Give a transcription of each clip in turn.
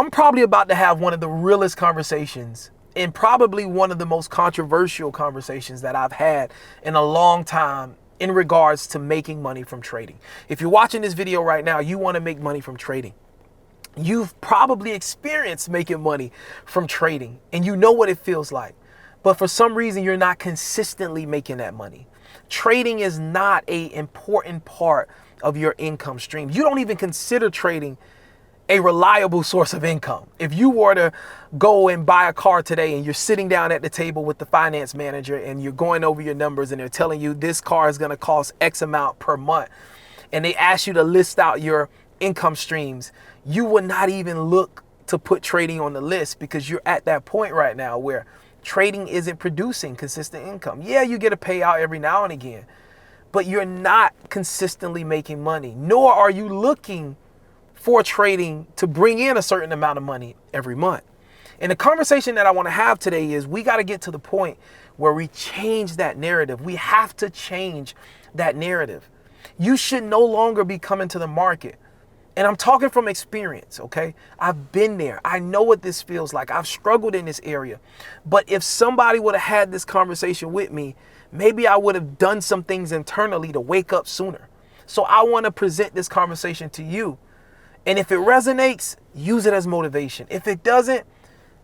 I'm probably about to have one of the realest conversations and probably one of the most controversial conversations that I've had in a long time in regards to making money from trading. If you're watching this video right now, you want to make money from trading. You've probably experienced making money from trading and you know what it feels like. But for some reason, you're not consistently making that money. Trading is not an important part of your income stream. You don't even consider trading a reliable source of income. If you were to go and buy a car today and you're sitting down at the table with the finance manager and you're going over your numbers and they're telling you this car is going to cost X amount per month, and they ask you to list out your income streams, you would not even look to put trading on the list because you're at that point right now where trading isn't producing consistent income. Yeah, you get a payout every now and again, but you're not consistently making money, nor are you looking for trading to bring in a certain amount of money every month. And the conversation that I want to have today is we got to get to the point where we change that narrative. We have to change that narrative. You should no longer be coming to the market. And I'm talking from experience, okay? I've been there. I know what this feels like. I've struggled in this area. But if somebody would have had this conversation with me, maybe I would have done some things internally to wake up sooner. So I want to present this conversation to you. And if it resonates, use it as motivation. If it doesn't,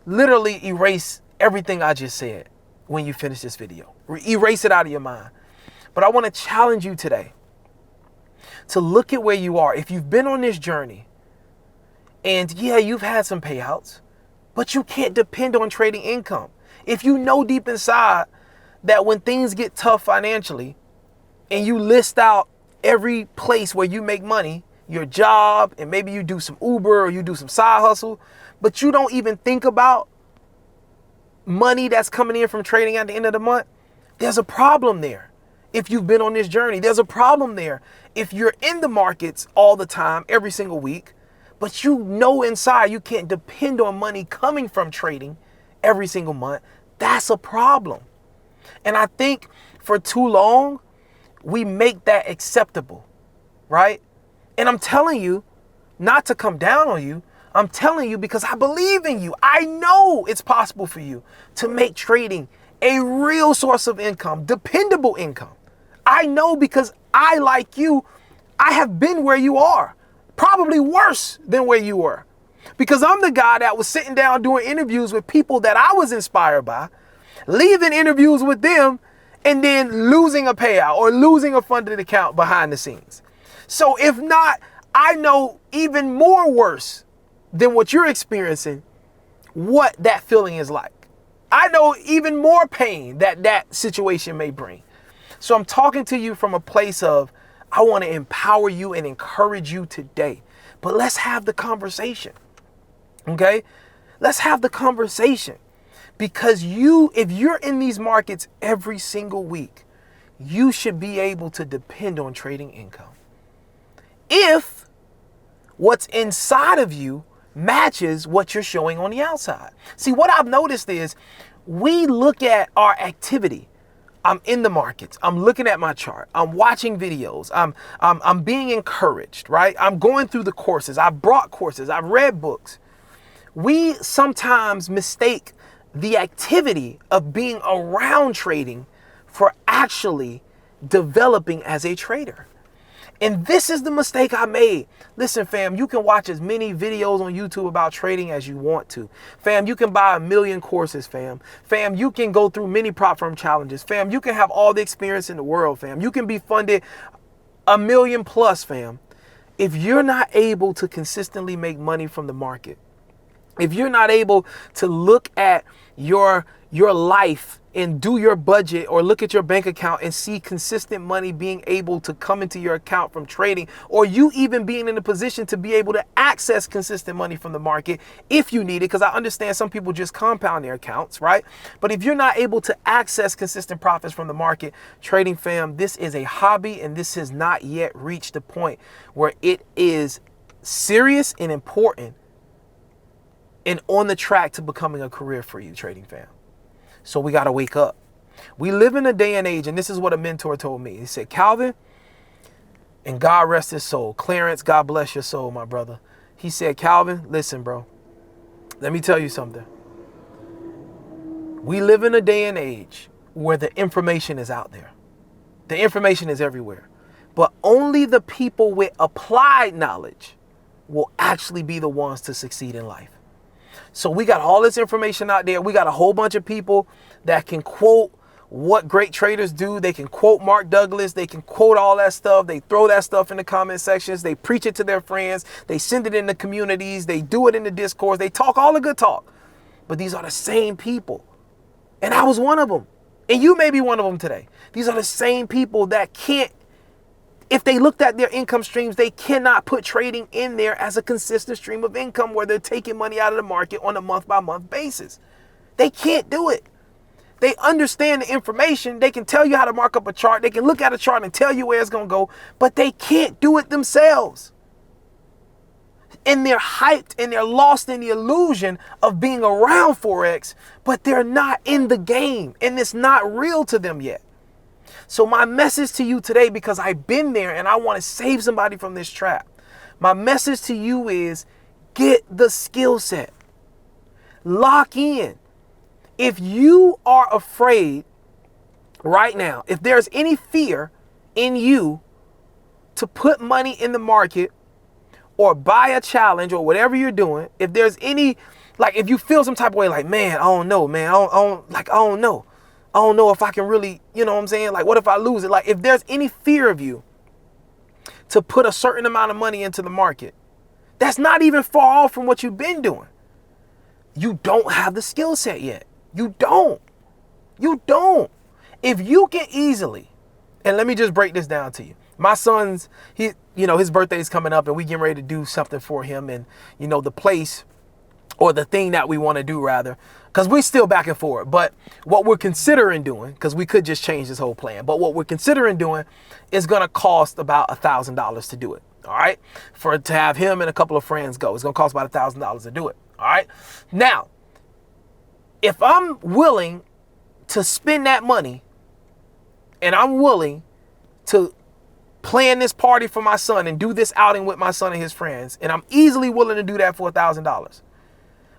literally erase everything I just said when you finish this video. Erase it out of your mind. But I want to challenge you today to look at where you are. If you've been on this journey and yeah, you've had some payouts, but you can't depend on trading income. If you know deep inside that when things get tough financially and you list out every place where you make money, your job, and maybe you do some Uber or you do some side hustle, but you don't even think about money that's coming in from trading at the end of the month, there's a problem there. If you've been on this journey, there's a problem there. If you're in the markets all the time, every single week, but you know inside you can't depend on money coming from trading every single month, that's a problem. And I think for too long, we make that acceptable, right? And I'm telling you, not to come down on you, I'm telling you because I believe in you. I know it's possible for you to make trading a real source of income, dependable income. I know because I, like you, I have been where you are, probably worse than where you were. Because I'm the guy that was sitting down doing interviews with people that I was inspired by, leaving interviews with them, and then losing a payout or losing a funded account behind the scenes. So if not, I know even more worse than what you're experiencing, what that feeling is like. I know even more pain that situation may bring. So I'm talking to you from a place of, I want to empower you and encourage you today. But let's have the conversation, okay? Let's have the conversation. Because if you're in these markets every single week, you should be able to depend on trading income. If what's inside of you matches what you're showing on the outside. See, what I've noticed is we look at our activity. I'm in the markets. I'm looking at my chart. I'm watching videos. I'm being encouraged, right? I'm going through the courses. I've brought courses. I've read books. We sometimes mistake the activity of being around trading for actually developing as a trader. And this is the mistake I made. Listen, fam, you can watch as many videos on YouTube about trading as you want to. Fam, you can buy 1 million courses, fam. Fam, you can go through many prop firm challenges. Fam, you can have all the experience in the world, fam. You can be funded 1 million plus, fam. If you're not able to consistently make money from the market, if you're not able to look at your life and do your budget or look at your bank account and see consistent money being able to come into your account from trading, or you even being in a position to be able to access consistent money from the market if you need it, because I understand some people just compound their accounts, right? But if you're not able to access consistent profits from the market, trading, fam, this is a hobby and this has not yet reached the point where it is serious and important and on the track to becoming a career for you, trading, fam. So we got to wake up. We live in a day and age, and this is what a mentor told me. He said, Calvin, and God rest his soul. Clarence, God bless your soul, my brother. He said, Calvin, listen, bro. Let me tell you something. We live in a day and age where the information is out there. The information is everywhere. But only the people with applied knowledge will actually be the ones to succeed in life. So we got all this information out there. We got a whole bunch of people that can quote what great traders do. They can quote Mark Douglas. They can quote all that stuff. They throw that stuff in the comment sections. They preach it to their friends. They send it in the communities. They do it in the discourse. They talk all the good talk. But these are the same people. And I was one of them. And you may be one of them today. These are the same people that can't, if they looked at their income streams, they cannot put trading in there as a consistent stream of income where they're taking money out of the market on a month-by-month basis. They can't do it. They understand the information. They can tell you how to mark up a chart. They can look at a chart and tell you where it's going to go, but they can't do it themselves. And they're hyped and they're lost in the illusion of being around Forex, but they're not in the game and it's not real to them yet. So my message to you today, because I've been there and I want to save somebody from this trap. My message to you is get the skill set. Lock in. If you are afraid right now, if there's any fear in you to put money in the market or buy a challenge or whatever you're doing, if there's any, like if you feel some type of way like, man, I don't know, man, I don't know. I don't know if I can really, you know what I'm saying? Like, what if I lose it? Like, if there's any fear of you to put a certain amount of money into the market, that's not even far off from what you've been doing. You don't have the skill set yet. You don't. You don't. If you can easily, and let me just break this down to you. My son's, his birthday is coming up and we getting ready to do something for him. And, the place or the thing that we want to do rather, because we're still back and forth. But what we're considering doing, because we could just change this whole plan, but what we're considering doing is going to cost about $1,000 to do it. All right. To have him and a couple of friends go. It's going to cost about $1,000 to do it. All right. Now, if I'm willing to spend that money and I'm willing to plan this party for my son and do this outing with my son and his friends, and I'm easily willing to do that for $1,000,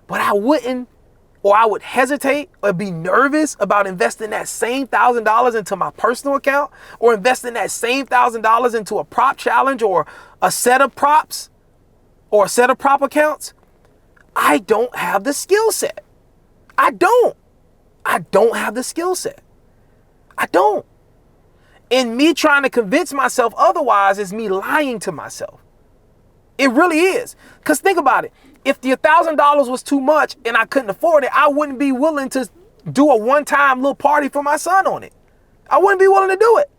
but I would hesitate or be nervous about investing that same $1,000 into my personal account or investing that same $1,000 into a prop challenge or a set of props or a set of prop accounts. I don't have the skill set. I don't have the skill set. I don't. And me trying to convince myself otherwise is me lying to myself. It really is. Because think about it. If the $1,000 was too much and I couldn't afford it, I wouldn't be willing to do a one-time little party for my son on it. I wouldn't be willing to do it.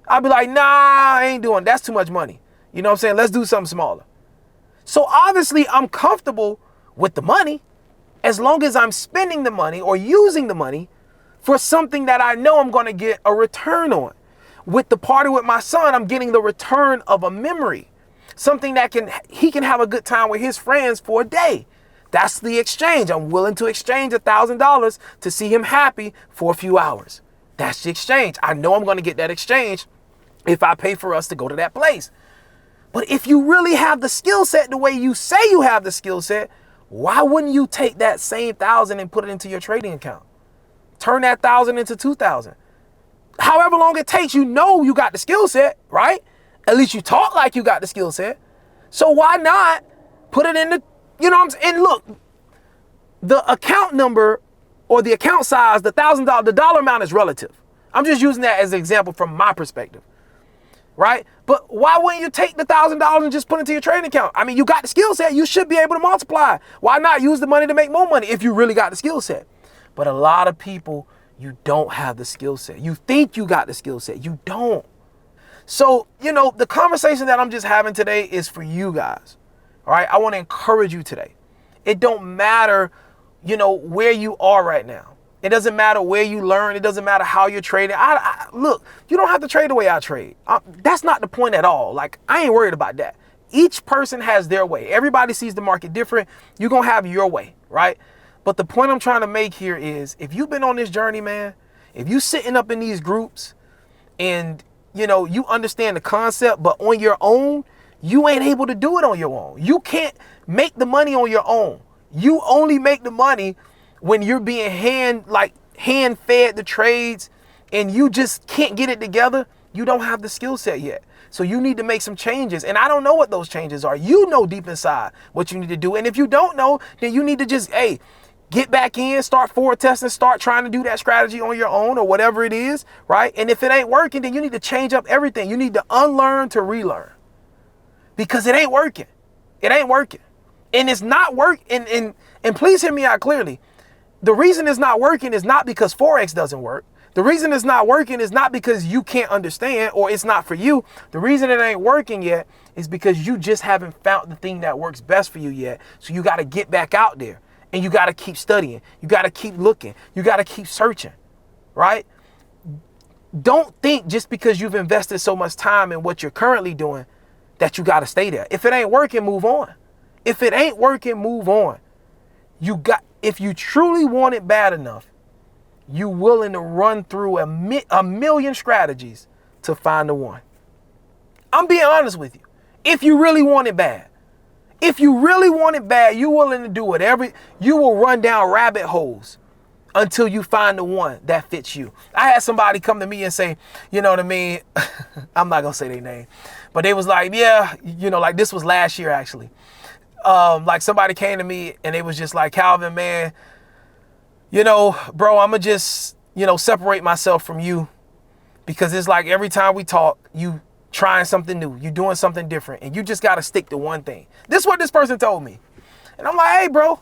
I'd be like, nah, I ain't doing, that's too much money. You know what I'm saying? Let's do something smaller. So obviously I'm comfortable with the money as long as I'm spending the money or using the money for something that I know I'm going to get a return on. With the party with my son, I'm getting the return of a memory. Something that he can have a good time with his friends for a day. That's the exchange. I'm willing to exchange $1,000 to see him happy for a few hours. That's the exchange. I know I'm going to get that exchange if I pay for us to go to that place. But if you really have the skill set the way you say you have the skill set, why wouldn't you take that same $1,000 and put it into your trading account? Turn that $1,000 into $2,000. However long it takes, you got the skill set, right? At least you talk like you got the skill set. So why not put it in the, what I'm saying? And look, the account number or the account size, the $1,000, the dollar amount is relative. I'm just using that as an example from my perspective, right? But why wouldn't you take the $1,000 and just put it into your trading account? I mean, you got the skill set. You should be able to multiply. Why not use the money to make more money if you really got the skill set? But a lot of people, you don't have the skill set. You think you got the skill set. You don't. So, the conversation that I'm just having today is for you guys. All right. I want to encourage you today. It don't matter, where you are right now. It doesn't matter where you learn. It doesn't matter how you're trading. Look, you don't have to trade the way I trade. That's not the point at all. Like, I ain't worried about that. Each person has their way. Everybody sees the market different. You're going to have your way, right? But the point I'm trying to make here is if you've been on this journey, man, if you sitting up in these groups and, you understand the concept, but on your own, you ain't able to do it on your own. You can't make the money on your own. You only make the money when you're being hand fed the trades and you just can't get it together. You don't have the skill set yet. So you need to make some changes. And I don't know what those changes are. You know deep inside what you need to do. And if you don't know, then you need to just, get back in, start forward testing, start trying to do that strategy on your own or whatever it is, right? And if it ain't working, then you need to change up everything. You need to unlearn to relearn because it ain't working. It ain't working. And it's not working. And please hear me out clearly. The reason it's not working is not because Forex doesn't work. The reason it's not working is not because you can't understand or it's not for you. The reason it ain't working yet is because you just haven't found the thing that works best for you yet. So you got to get back out there and you got to keep studying. You got to keep looking. You got to keep searching, right? Don't think just because you've invested so much time in what you're currently doing that you got to stay there. If it ain't working, move on. If it ain't working, move on. If you truly want it bad enough, you willing to run through a million strategies to find the one. I'm being honest with you. If you really want it bad, you willing to do whatever. You will run down rabbit holes until you find the one that fits you. I had somebody come to me and say, you know what I mean? I'm not going to say their name, but they was like, yeah, like this was last year actually. Like somebody came to me and they was just like, Calvin, man, bro, I'm going to just, separate myself from you because it's like every time we talk, you trying something new, you doing something different, and you just got to stick to one thing. This is what this person told me. And I'm like, hey, bro,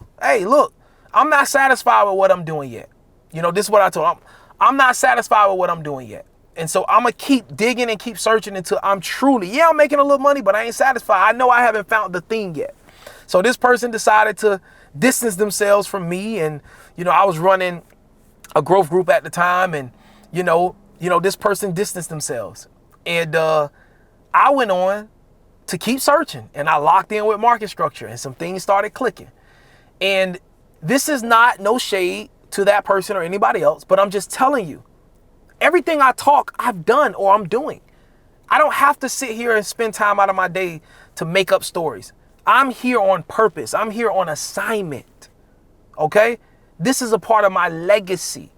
look, I'm not satisfied with what I'm doing yet. This is what I told him. I'm not satisfied with what I'm doing yet. And so I'm going to keep digging and keep searching until I'm truly, I'm making a little money, but I ain't satisfied. I know I haven't found the thing yet. So this person decided to distance themselves from me. And, I was running a growth group at the time. And, this person distanced themselves. And I went on to keep searching. And I locked in with market structure. And some things started clicking. And this is not no shade to that person or anybody else. But I'm just telling you, everything I talk, I've done or I'm doing. I don't have to sit here and spend time out of my day to make up stories. I'm here on purpose. I'm here on assignment. Okay? This is a part of my legacy.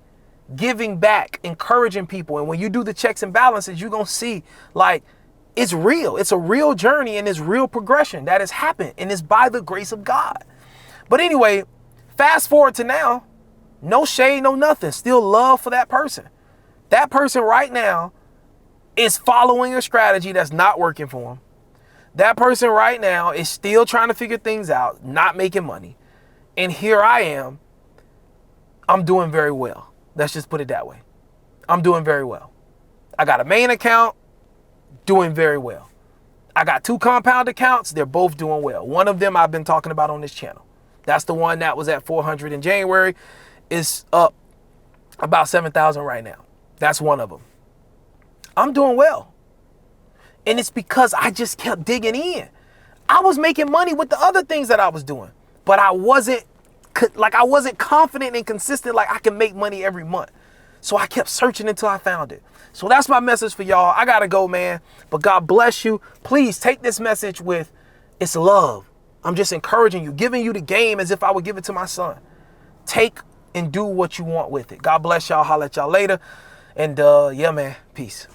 Giving back, encouraging people. And when you do the checks and balances, you're going to see like it's real. It's a real journey and it's real progression that has happened. And it's by the grace of God. But anyway, fast forward to now, no shade, no nothing. Still love for that person. That person right now is following a strategy that's not working for him. That person right now is still trying to figure things out, not making money. And here I am. I'm doing very well. Let's just put it that way. I'm doing very well. I got a main account, doing very well. I got 2 compound accounts. They're both doing well. One of them I've been talking about on this channel. That's the one that was at 400 in January. It's up about 7,000 right now. That's one of them. I'm doing well. And it's because I just kept digging in. I was making money with the other things that I was doing, but I wasn't confident and consistent like I can make money every month. So I kept searching until I found it. So that's my message for y'all. I got to go, man. But God bless you. Please take this message with it's love. I'm just encouraging you, giving you the game as if I would give it to my son. Take and do what you want with it. God bless y'all. Holla at y'all later. And yeah, man. Peace.